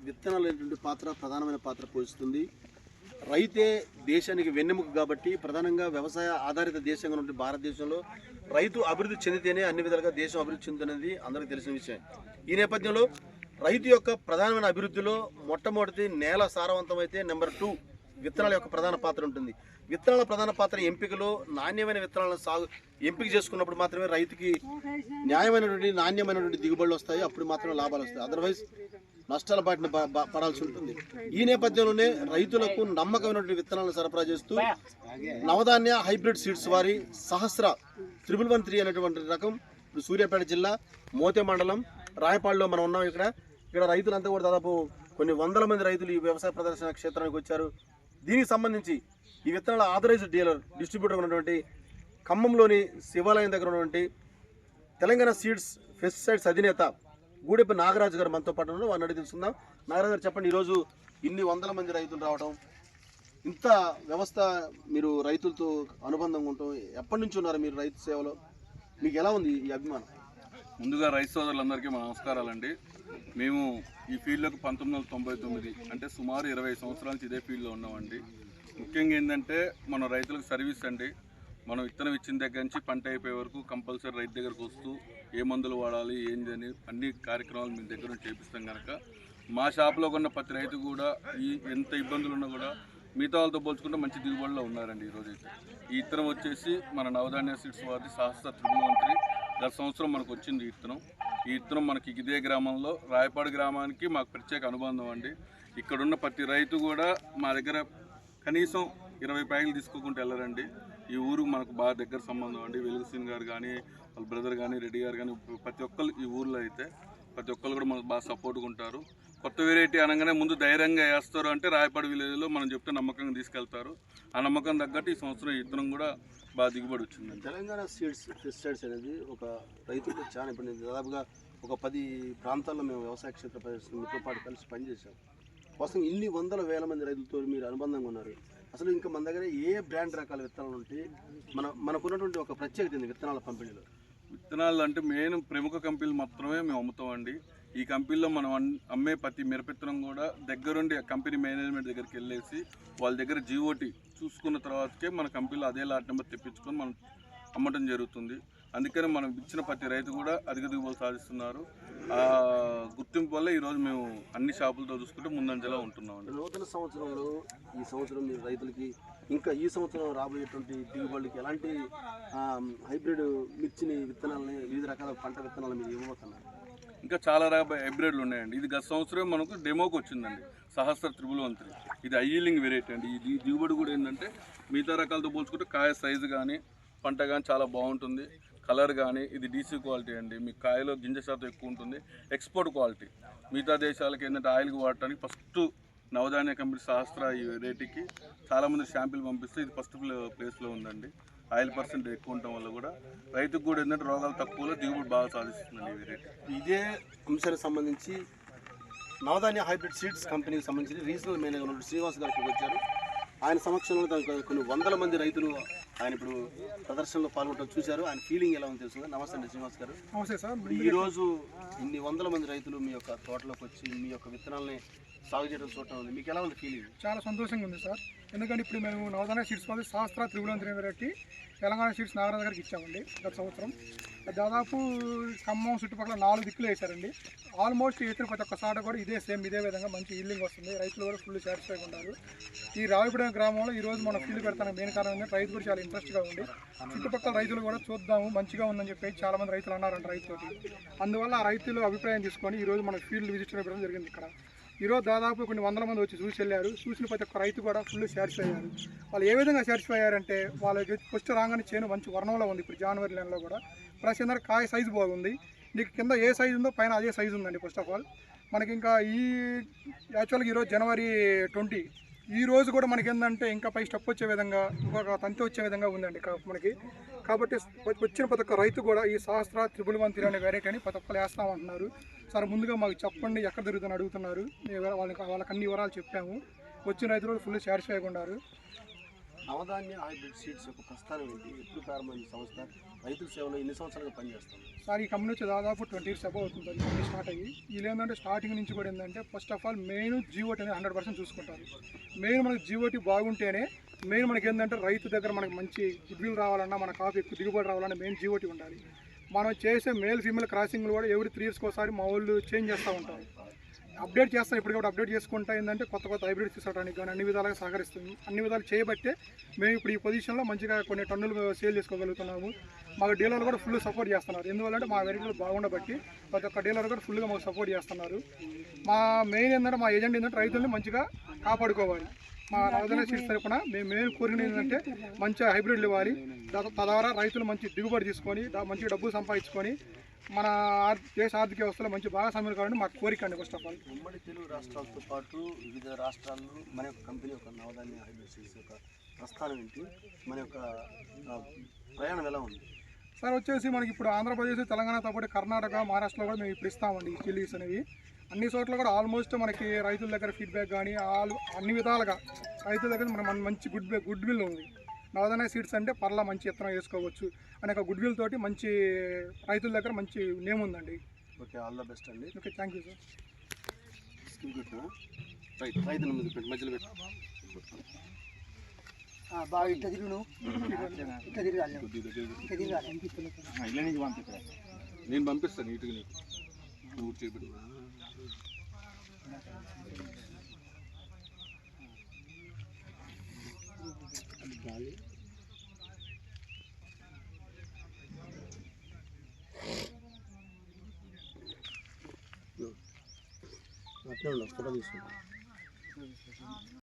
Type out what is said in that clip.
విత్తనాలు అనేటువంటి పాత్ర ప్రధానమైన పాత్ర పోషిస్తుంది. రైతే దేశానికి వెన్నెముక కాబట్టి ప్రధానంగా వ్యవసాయ ఆధారిత దేశంగా ఉన్న భారతదేశంలో రైతు అభివృద్ధి చెందితేనే అన్ని విధాలుగా దేశం అభివృద్ధి చెందుతున్నది అందరికీ తెలిసిన విషయం. ఈ నేపథ్యంలో రైతు యొక్క ప్రధానమైన అభివృద్ధిలో మొట్టమొదటి నేల సారవంతమైతే నెంబర్ 2 విత్తనాల యొక్క ప్రధాన పాత్ర ఉంటుంది. విత్తనాల ప్రధాన పాత్ర ఎంపికలో నాణ్యమైన విత్తనాలను ఎంపిక చేసుకున్నప్పుడు మాత్రమే రైతుకి నాణ్యమైనటువంటి దిగుబడులు వస్తాయి. అప్పుడు మాత్రమే లాభాలు వస్తాయి. అదర్వైజ్ నష్టాల బాటిన పడాల్సి ఉంటుంది. ఈ నేపథ్యంలోనే రైతులకు నమ్మకమైనటువంటి విత్తనాలను సరఫరా చేస్తూ నవధాన్య హైబ్రిడ్ సీడ్స్ వారి సహస్ర 1113 అనేటువంటి రకం ఇప్పుడు సూర్యాపేట జిల్లా మోతే మండలం రాయపాడులో మనం ఉన్నాం. ఇక్కడ రైతులంతా కూడా దాదాపు కొన్ని వందల మంది రైతులు ఈ వ్యవసాయ ప్రదర్శన క్షేత్రానికి వచ్చారు. దీనికి సంబంధించి ఈ విత్తనాల ఆథరైజ్డ్ డిస్ట్రిబ్యూటర్ ఉన్నటువంటి ఖమ్మంలోని శివాలయం దగ్గర ఉన్నటువంటి తెలంగాణ సీడ్స్ పెస్టిసైడ్స్ అధినేత గూడెప్ప నాగరాజు గారు మనతో పాటు ఉన్నారు. వారిని అడిగి తెలుసుకుందాం. నాగరాజు గారు చెప్పండి, ఈరోజు ఇన్ని వందల మంది రైతులు రావడం, ఇంత వ్యవస్థ మీరు రైతులతో అనుబంధంగా ఉంటాం, ఎప్పటి నుంచి ఉన్నారు మీరు రైతు సేవలో, మీకు ఎలా ఉంది ఈ అభిమానం? ముందుగా రైతు సోదరులందరికీ మా నమస్కారాలండి. మేము ఈ ఫీల్డ్లోకి 1999 అంటే సుమారు 20 సంవత్సరాల నుంచి ఇదే ఫీల్డ్లో ఉన్నామండి. ముఖ్యంగా ఏంటంటే మన రైతులకు సర్వీస్ అండి. మనం విత్తనం ఇచ్చిన దగ్గర నుంచి పంట అయిపోయే వరకు కంపల్సరీ రైతు దగ్గరకు వస్తూ ఏ మందులు వాడాలి ఏంది అని అన్ని కార్యక్రమాలు మీ దగ్గర నుంచి చేపిస్తాం కనుక మా షాప్లో ఉన్న ప్రతి రైతు కూడా ఎంత ఇబ్బందులు ఉన్నా కూడా మిగతా వాళ్ళతో పోల్చుకుంటే మంచి దిగుబడిలో ఉన్నారండి. ఈరోజైతే ఈ విత్తనం వచ్చేసి మన నవధాన్య సీడ్స్ వారి సహస్ర 1113 గత సంవత్సరం మనకు వచ్చింది. ఈ విత్తనం మనకి ఇదే గ్రామంలో రాయపాడు గ్రామానికి మాకు ప్రత్యేక అనుబంధం అండి. ఇక్కడున్న ప్రతి రైతు కూడా మా దగ్గర కనీసం 20 ప్యాకెట్లు తీసుకోకుండా వెళ్ళరండి. ఈ ఊరు మనకు బాగా దగ్గర సంబంధం అండి. వెలుగుసీన్ గారు కానీ వాళ్ళ బ్రదర్ కానీ రెడ్డి గారు కానీ ప్రతి ఒక్కరు ఈ ఊర్లో అయితే ప్రతి ఒక్కరు కూడా మనకు బాగా సపోర్ట్గా ఉంటారు. కొత్త వెరైటీ అనగానే ముందు ధైర్యంగా వేస్తారు అంటే రాయపాడు విలేజ్లో మనం చెప్తే నమ్మకంగా తీసుకెళ్తారు. ఆ నమ్మకం తగ్గట్టు ఈ సంవత్సరం విత్తనం కూడా బాగా దిగుబడి వచ్చింది. తెలంగాణ సీడ్స్ పెస్టిసైడ్స్ అనేది ఒక రైతులకు చాలా ఇబ్బంది. దాదాపుగా ఒక 10 ప్రాంతాల్లో మేము వ్యవసాయ క్షేత్ర పరిశ్రమతో పాటు కలిసి పనిచేసాం. కోసం ఇన్ని వందల వేల మంది రైతులతో మీరు అనుబంధంగా ఉన్నారు. అసలు ఇంకా మన దగ్గర ఏ బ్రాండ్ రకాల విత్తనాలు ఉంటే మనకున్నటువంటి ఒక ప్రత్యేకత ఉంది విత్తనాల పంపిణీలో? విత్తనాలు అంటే మెయిన్ ప్రముఖ కంపెనీలు మాత్రమే మేము అమ్ముతామండి. ఈ కంపెనీలో మనం అమ్మే ప్రతి మిరపిత్తనం కూడా దగ్గరుండి కంపెనీ మేనేజ్మెంట్ దగ్గరికి వెళ్ళేసి వాళ్ళ దగ్గర GOT చూసుకున్న తర్వాతకే మన కంపెనీలో అదే లాట్ నెంబర్ తెప్పించుకొని మనం అమ్మటం జరుగుతుంది. అందుకని మనం ఇచ్చిన ప్రతి రైతు కూడా అధిక దిగుబడులు సాధిస్తున్నారు. ఆ గుర్తింపు వల్ల ఈరోజు మేము అన్ని షాపులతో చూసుకుంటే ముందంజలా ఉంటున్నాం. నూతన సంవత్సరంలో ఈ సంవత్సరం మీరు రైతులకి ఇంకా ఈ సంవత్సరం రాబోయేటువంటి దిగుబడులకి ఎలాంటి హైబ్రిడ్ మిర్చిని విత్తనాలని వివిధ రకాల పంట విత్తనాలు మీరు ఇవ్వబోతున్నారు? ఇంకా చాలా రకాల హైబ్రిడ్లు ఉన్నాయండి. ఇది గత సంవత్సరం మనకు డెమోకి వచ్చిందండి సహస్ర 1113. ఇది హైయీల్డింగ్ వెరైటీ అండి. ఇది దిగుబడి కూడా ఏంటంటే మిగతా రకాలతో పోల్చుకుంటే కాయ సైజు కానీ పంట కానీ చాలా బాగుంటుంది. కలర్ కానీ ఇది DC క్వాలిటీ అండి. మీ కాయలో గింజ శాతం ఎక్కువ ఉంటుంది. ఎక్స్పోర్ట్ క్వాలిటీ మిగతా దేశాలకి ఏంటంటే ఆయిల్కి వాడటానికి ఫస్ట్ నవధాన్య కంపెనీ సహస్ర ఈ వెరైటీకి చాలామంది శాంపిల్ పంపిస్తే ఇది ఫస్ట్ ప్లేస్లో ఉందండి. ఆయిల్ % ఎక్కువ ఉండటం వల్ల కూడా రైతుకు కూడా ఏంటంటే రోగాలు తక్కువలో దిగుబడి బాగా సాధిస్తుందండి ఈ వెరైటీ. ఇదే అంశానికి సంబంధించి నవధాన్య హైబ్రిడ్ సీడ్స్ కంపెనీకి సంబంధించి రీజనల్ మేనేజర్ ఉన్న శ్రీనివాస్ గారికి వచ్చారు. ఆయన సమక్షంలో కొన్ని వందల మంది రైతులు ఆయన ఇప్పుడు ప్రదర్శనలో పాల్గొనడం చూశారు. ఆయన ఫీలింగ్ ఎలా ఉంది తెలుసు? నమస్తే అండి శ్రీనివాస్ గారు. నమస్తే సార్. ఈరోజు ఇన్ని వందల మంది రైతులు మీ యొక్క తోటలోకి వచ్చి మీ యొక్క విత్తనాలని సాగు చేయడం చూడటం ఉంది, మీకు ఎలా ఉంది ఫీలింగ్? చాలా సంతోషంగా ఉంది సార్. ఎందుకంటే ఇప్పుడు మేము నవధాన్య సీడ్స్ వాళ్ళు సహస్ర 1113 వెరైటీ తెలంగాణ సీడ్స్ నాగరాజు గారికి ఇచ్చామండి గత సంవత్సరం. దాదాపు ఖమ్మం చుట్టుపక్కల 4 దిక్కులు వేశారండి. ఆల్మోస్ట్ ఇతర ప్రతి ఒక్క సాట కూడా ఇదే విధంగా మంచి ఈల్డింగ్ వస్తుంది. రైతులు కూడా ఫుల్ సాటిస్ఫైగా ఉన్నారు. ఈ రావిపూడి గ్రామంలో ఈరోజు మనం ఫీల్డ్ పెడతాను మెయిన్ కారణం ఏంటంటే రైతు కూడా చాలా ఇంట్రెస్ట్గా ఉంది. చుట్టుపక్కల రైతులు కూడా చూద్దాము మంచిగా ఉందని చెప్పి చాలామంది రైతులు అన్నారంట రైతులకి. అందువల్ల ఆ రైతులు అభిప్రాయం తీసుకొని ఈరోజు మన ఫీల్డ్ విజిట్ చేయడం జరిగింది. ఇక్కడ ఈరోజు దాదాపు కొన్ని వందల మంది వచ్చి చూసి వెళ్ళారు. చూసిన ప్రతి ఒక్క రైతు కూడా ఫుల్ సాటిస్ఫై అయ్యారు. వాళ్ళు ఏ విధంగా సాటిస్ఫై అయ్యారంటే వాళ్ళకి ఫస్ట్ రాగానే చేను మంచి వర్ణంలో ఉంది. ఇప్పుడు జనవరి నెలలో కూడా ప్లస్ ఏంటంటే కాయ సైజు బాగుంది. నీకు కింద ఏ సైజు ఉందో పైన అదే సైజు ఉందండి. ఫస్ట్ ఆఫ్ ఆల్ మనకి ఇంకా యాక్చువల్గా ఈరోజు January 20 ఈ రోజు కూడా మనకి ఏంటంటే ఇంకా పై స్టెప్ వచ్చే విధంగా ఇంకొక తంతి వచ్చే విధంగా ఉందండి మనకి. కాబట్టి వచ్చిన ప్రతి ఒక్క రైతు కూడా ఈ సహస్ర 1113 అనే వెరైటీ అని ప్రతి ఒక్కరు వేస్తామంటున్నారు. సార్ ముందుగా మాకు చెప్పండి ఎక్కడ దొరుకుతుందని అడుగుతున్నారు. వాళ్ళకి అన్ని వివరాలు చెప్పాము. వచ్చిన రైతులు ఫుల్ సాటిస్ఫైగా ఉన్నారు. నవధాన్య హైబ్రిడ్ సీడ్స్ యొక్క ప్రస్థానం ఏంటి? ఎప్పుడు ప్రారంభమైన సంస్థ? రైతుల సేవలో ఎన్ని సంవత్సరాలుగా పనిచేస్తుంది? సార్ ఈ కంపెనీ వచ్చి దాదాపు 20 years అబౌవ్ అవుతుంది సార్ కంపెనీ స్టార్ట్ అయ్యి. వీళ్ళు ఏంటంటే స్టార్టింగ్ నుంచి కూడా ఏంటంటే first of all main GOT అనేది 100% చూసుకుంటారు. మెయిన్ మనకి జీఓటీ బాగుంటేనే మెయిన్ మనకి ఏంటంటే రైతు దగ్గర మనకి మంచి గుడ్విల్ రావాలన్నా మన కాఫీ ఎక్కువ దిగుబడి రావాలన్నా మెయిన్ జీఓటీ ఉండాలి. మనం చేసే మేల్ ఫీమేల్ క్రాసింగ్లు కూడా ఎవ్రీ 3 years ఒకసారి మా వాళ్ళు చేంజ్ చేస్తూ ఉంటారు. అప్డేట్ చేస్తాం, ఇప్పుడు కూడా అప్డేట్ చేసుకుంటా ఏంటంటే కొత్త కొత్త హైబ్రిడ్ తీసుకోవడానికి కానీ అన్ని విధాలుగా సహకరిస్తుంది. అన్ని విధాలు చేయబట్టే మేము ఇప్పుడు ఈ పొజిషన్లో మంచిగా కొన్ని టన్నులు సేల్ చేసుకోగలుగుతున్నాము. మాకు డీలర్లు కూడా ఫుల్ సపోర్ట్ చేస్తున్నారు. ఎందువల్లంటే మా వెరైటీలు బాగుండబట్టి ప్రతి ఒక్క డీలర్ కూడా ఫుల్గా మాకు సపోర్ట్ చేస్తున్నారు. మా మెయిన్ ఏంటంటే మా ఏజెంట్ ఏంటంటే రైతుల్ని మంచిగా కాపాడుకోవాలి. మా నవధాన్య సీడ్స్ తరపున మేము మెయిన్ కోరిక ఏంటంటే మంచి హైబ్రిడ్లు ఇవ్వాలి. తద్వారా రైతులు మంచి దిగుబడి తీసుకొని మంచి డబ్బులు సంపాదించుకొని మన దేశ ఆర్థిక వ్యవస్థలో మంచి భాగస్వామ్యం కావాలని మాకు కోరిక అండి. ఫస్ట్ ఆఫ్ ఆల్ ఉమ్మడి తెలుగు రాష్ట్రాలతో పాటు వివిధ రాష్ట్రాల్లో మన యొక్క కంపెనీ యొక్క నవధాన్య హైబ్రిడ్ సీడ్స్ యొక్క ప్రస్థానం ఏంటి? మన యొక్క ప్రయాణం ఎలా ఉంది? సార్ వచ్చేసి మనకి ఇప్పుడు ఆంధ్రప్రదేశ్, తెలంగాణతో పాటు కర్ణాటక, మహారాష్ట్రలో కూడా మేము ఇప్పుడు ఇస్తామండి ఈ చిల్లీస్ అనేవి. అన్ని చోట్ల కూడా ఆల్మోస్ట్ మనకి రైతుల దగ్గర ఫీడ్బ్యాక్ కానీ అన్ని విధాలుగా రైతుల దగ్గర మన మంచి గుడ్ విల్ ఉంది. నవధాన్య సీడ్స్ అంటే పర్లా మంచి విత్తనం వేసుకోవచ్చు అనే ఒక గుడ్ విల్ తోటి మంచి రైతుల దగ్గర మంచి నేమ్ ఉందండి. ఓకే, ఆల్ ద బెస్ట్ అండి. Okay, thank you sir. Skill పెట్టినా రైతుల ముందు పెట్టి మధ్యలో పెట్టి బాగా ఇట్లా తిరుగు నువ్వు ఇట్లా తిరగాలి ఇలా నీకు పంపిస్తా, నేను పంపిస్తాను నీట్గా నీకు, నువ్వు చేపెట్టు. అట్లా ఉండవు, ఫోటో తీసుకుంటాం.